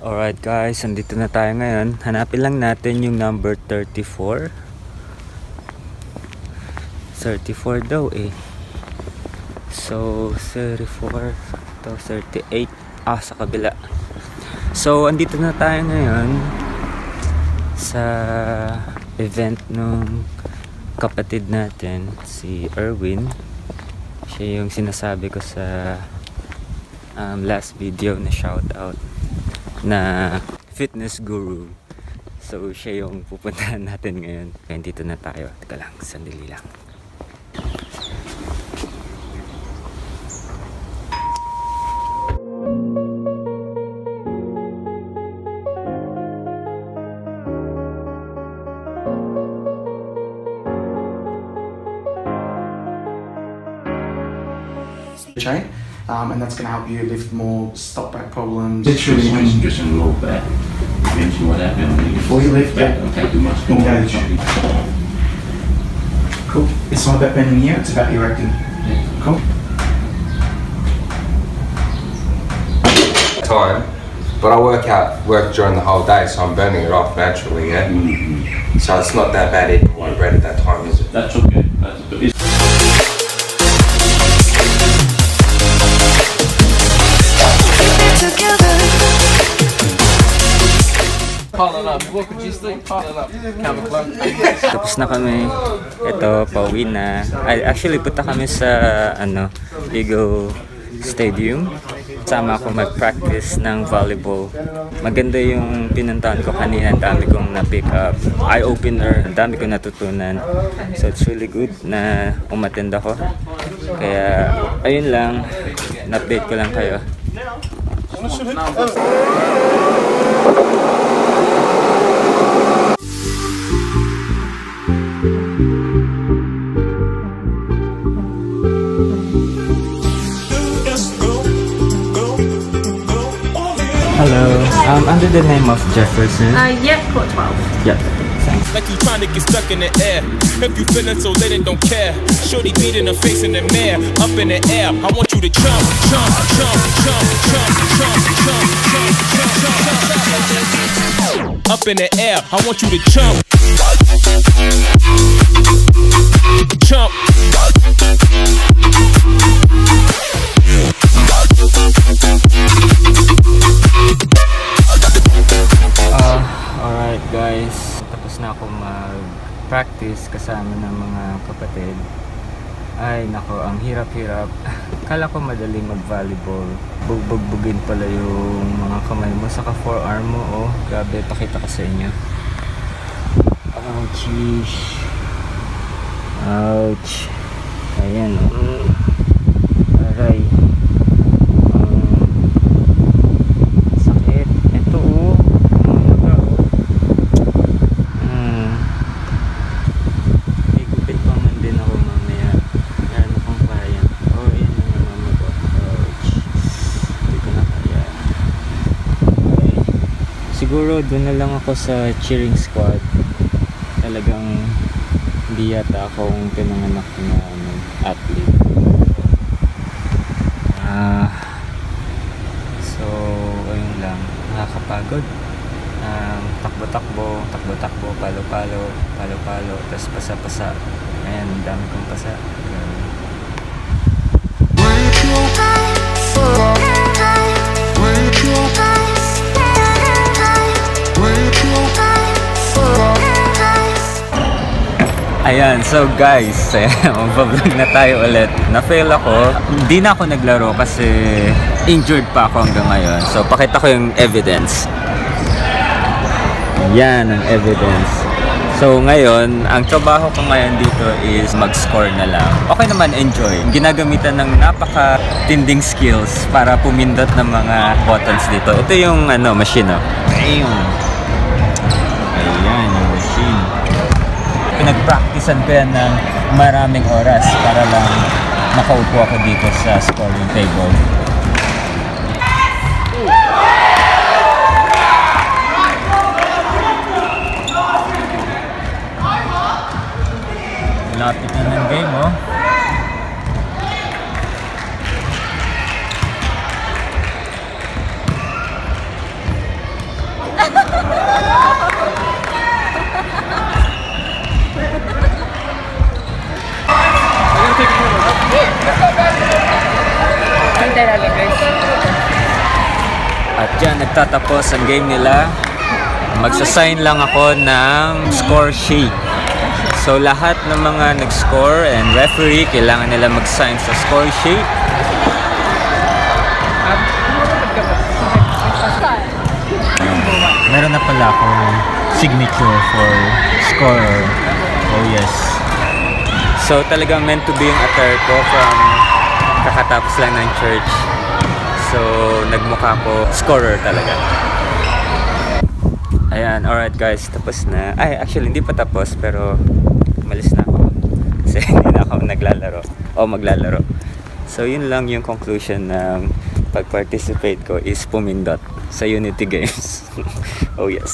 Alright guys, andito na tayo ngayon. Hanapin lang natin yung number 34. 34 daw eh. So 34 to 38 sa kabila. So andito na tayo ngayon sa event nung kapatid natin, si Erwin. Siya yung sinasabi ko sa last video na shoutout na fitness guru. So siya yung pupuntahan natin ngayon. Kaya dito na tayo. Teka lang, sandali lang. Chain, and that's going to help you lift more stop back problems. Literally, just a low back. Mention what happened Before you lift, back. Don't take too much. Engage. Cool. It's not about bending here; it's about erecting. Yeah. Cool. Time, but I work during the whole day, so I'm burning it off naturally. Yeah. So it's not that bad eating white bread at that time, is it? That's okay. That's okay. Tapos na kami. Ito, pauwi na. Actually, punta kami sa Eagle Stadium. Sama ako mag-practice ng volleyball. Maganda yung pinuntahan ko kanina. Ang dami kong na-pick up. Eye-opener. Ang dami kong natutunan. So, it's really good na umattend ako. Kaya, ayun lang. Na-update ko lang kayo. Hello. Under the name of Jefferson. Yep, court 12. Yep. Thanks. Like you trying to get stuck in the air. If you feeling so lit and don't care. Shorty beat in the face in the mirror. Up in the air. I want you to jump, jump, jump, jump, jump, jump, jump, jump, jump. Up in the air. I want you to jump. Jump. Alright guys, tapos na ako mag-practice kasama ng mga kapatid. Ay nako, ang hirap-hirap. Kala ko madali mag-volleyball. Bugbugin pala yung mga kamay mo, saka forearm mo. Oh, grabe, pakita ko sa inyo. Ouch. Ouch. Ayan. Aray. Sakit. Ito oh. Higupit pa man din ako mamaya. Gano'n kong kaya. Oh, yun ang mama ko. Ouch. Hindi ko na kaya. Okay. Siguro doon na lang ako sa cheering squad. Talagang hindi yata akong pinanganak na athlete. So ayun lang, nakakapagod. Takbo-takbo, palo-palo, tapos pasa-pasa. Ayan, dami kong pasa. Ayan, so guys, mag-vlog na tayo ulit. Na-fail ako. Hindi na ako naglaro kasi injured pa ako hanggang ngayon. So, pakita ko yung evidence. Yan ang evidence. So, ngayon, ang trabaho ko ngayon dito is mag-score na lang. Okay naman, enjoy. Ginagamitan ng napaka-tinding skills para pumindot ng mga buttons dito. Ito yung machine, oh. Ayan, yung machine. Pinag-practicean ko yan ng maraming oras para lang makaupo ako dito sa scoring table. Lapit na ng game, oh. At yan, nagtatapos ang game nila. Magsasign lang ako ng score sheet. So lahat ng mga nag-score and referee, kailangan nila mag-sign sa score sheet. Meron na pala akong signature for scorer. Oh yes. So talagang meant to be yung attire ko from kakatapos lang ng church. So nagmukha ko scorer talaga. Ayan, alright guys, tapos na. Ay, actually hindi pa tapos pero umalis na ako. Kasi hindi na ako naglalaro. O maglalaro. So yun lang yung conclusion ng pag-participate ko is pumindot sa Unity Games. Oh yes.